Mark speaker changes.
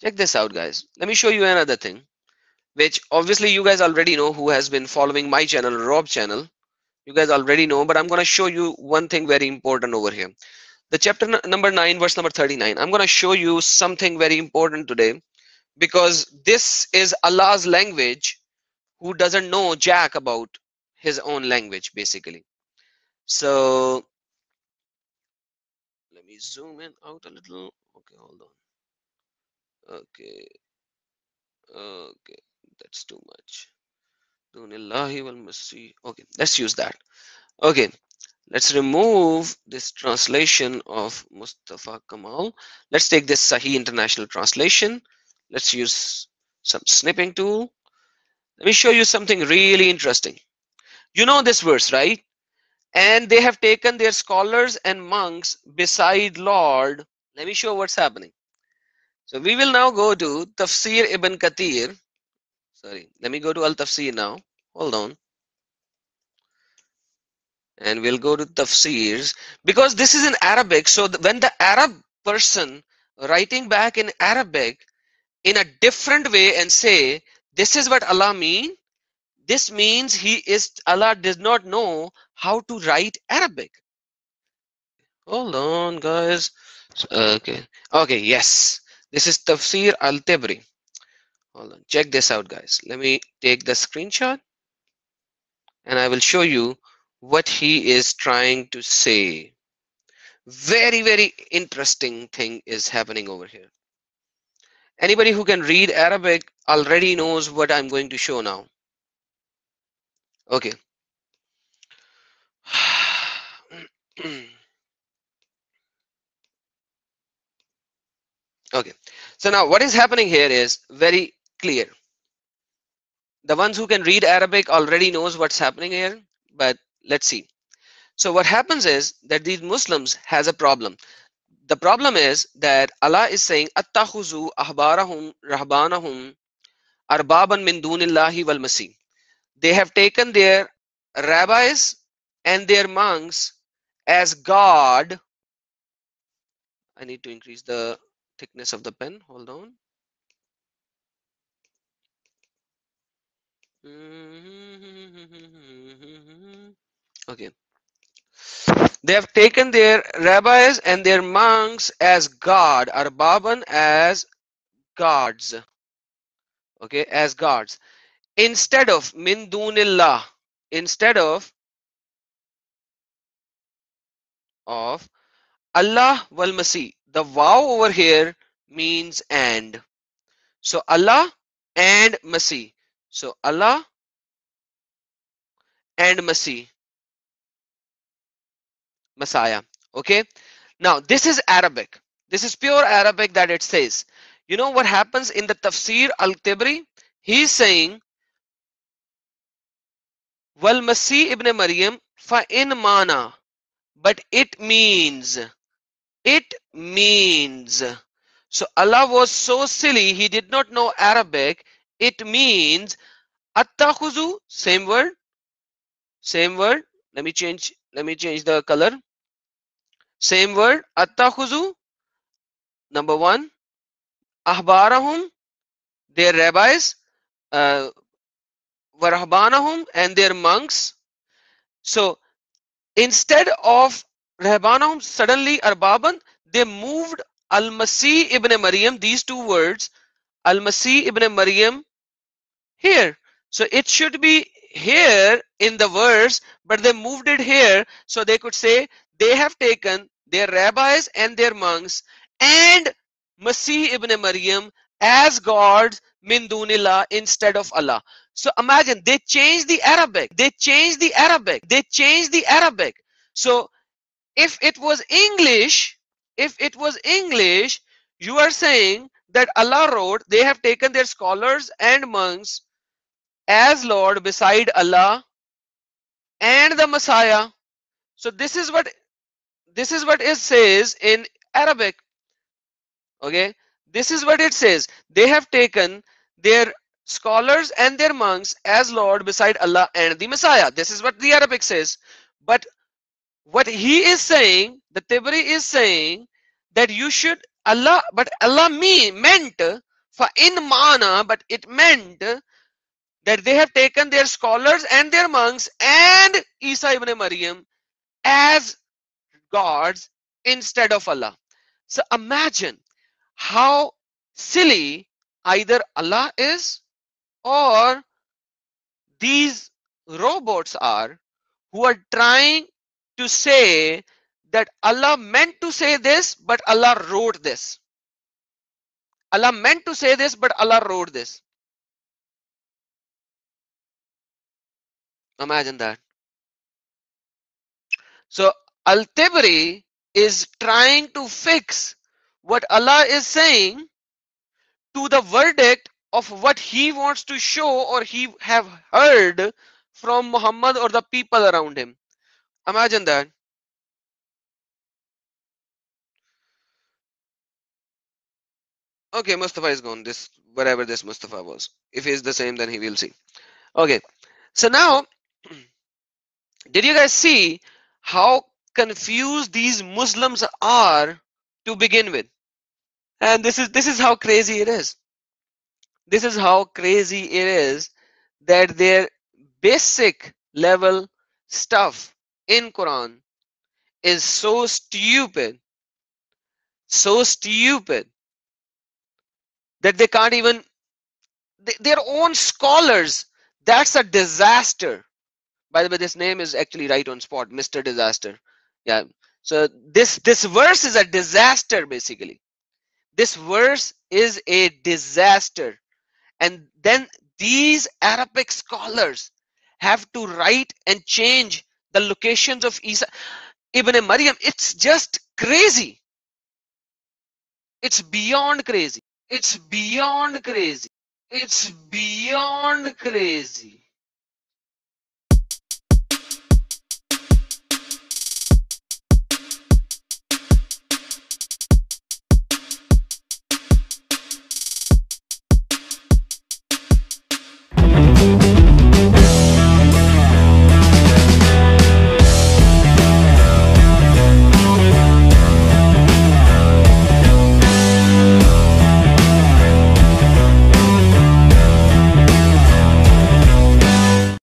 Speaker 1: Check this out, guys. Let me show you another thing, which obviously you guys already know who has been following my channel, Rob channel. You guys already know, but I'm going to show you one thing very important over here. The chapter number 9, verse number 39. I'm going to show you something very important today, because this is Allah's language, who doesn't know jack about his own language, basically. So let me zoom in out a little. Okay, hold on. Okay, okay, that's too much. Okay, let's use that. Okay, let's remove this translation of Mustafa Kamal. Let's take this Sahih International Translation. Let's use some snipping tool. Let me show you something really interesting. You know this verse, right? And they have taken their scholars and monks beside Lord. Let me show what's happening. So we will now go to Tafsir Ibn Kathir. Sorry, let me go to Al-Tafsir now. Hold on. And we'll go to Tafsirs, because this is in Arabic. So when the Arab person writing back in Arabic in a different way and say, this is what Allah mean, this means Allah does not know how to write Arabic. Hold on, guys. Okay. Okay, yes. This is Tafsir Al-Tabari. Hold on. Check this out, guys. Let me take the screenshot and I will show you what he is trying to say. Very, very interesting thing is happening over here. Anybody who can read Arabic already knows what I'm going to show now. Okay. Okay. So now what is happening here is very clear. The ones who can read Arabic already knows what's happening here, but let's see. So what happens is that these Muslims has a problem. The problem is that Allah is saying, "Attakhuzu ahbarahum rahbanahum arbaban min dunillahi wal masih." They have taken their rabbis and their monks as God. I need to increase the thickness of the pen. Hold on. Okay. They have taken their rabbis and their monks as God, arbaban as gods. Okay, as gods. Instead of min dunillah, instead of Allah wal Masih. The wow over here means and. So Allah and Masih. So Allah and Masih. Messiah. Okay. Now this is Arabic. This is pure Arabic that it says. You know what happens in the Tafsir Al-Tabari? He's saying, Wal Masih ibn Maryam fa in mana. But it means. It means. So Allah was so silly, he did not know Arabic. It means attakhuzu, same word. Same word. Let me change the color. Same word. Attakhuzu. Number one. Ahbarahum, their rabbis. Warahbanahum, and their monks. So instead of Rahbanahum, suddenly Arbaban, they moved Al-Masih ibn Maryam, these two words, Al-Masih ibn Maryam here. So it should be here in the verse, but they moved it here so they could say they have taken their rabbis and their monks and Masih ibn Maryam as gods min dunillah instead of Allah. So imagine they changed the Arabic. They changed the Arabic. They changed the Arabic. So if it was English, you are saying that Allah wrote, they have taken their scholars and monks as Lord beside Allah and the Messiah. So this is what it says in Arabic. Okay, this is what it says. They have taken their scholars and their monks as Lord beside Allah and the Messiah. This is what the Arabic says. But what he is saying, the Tabari is saying that you should Allah, but Allah meant فَإِن but it meant that they have taken their scholars and their monks and Isa ibn Maryam as gods instead of Allah. So imagine how silly either Allah is or these robots are, who are trying to say that Allah meant to say this, but Allah wrote this. Allah meant to say this, but Allah wrote this. Imagine that. So Al-Tabari is trying to fix what Allah is saying to the verdict of what he wants to show or he have heard from Muhammad or the people around him. Imagine that. Okay, Mustafa is gone. This wherever this Mustafa was. If he is the same, then he will see. Okay. So now, did you guys see how confused these Muslims are to begin with? And this is how crazy it is. This is how crazy it is that their basic level stuff in Quran is so stupid that they can't even their own scholars. That's a disaster. By the way, this name is actually right on spot, Mr. Disaster. Yeah. So this verse is a disaster basically. This verse is a disaster. And then these Arabic scholars have to write and change the locations of Isa ibn Maryam. It's just crazy. It's beyond crazy. It's beyond crazy. It's beyond crazy.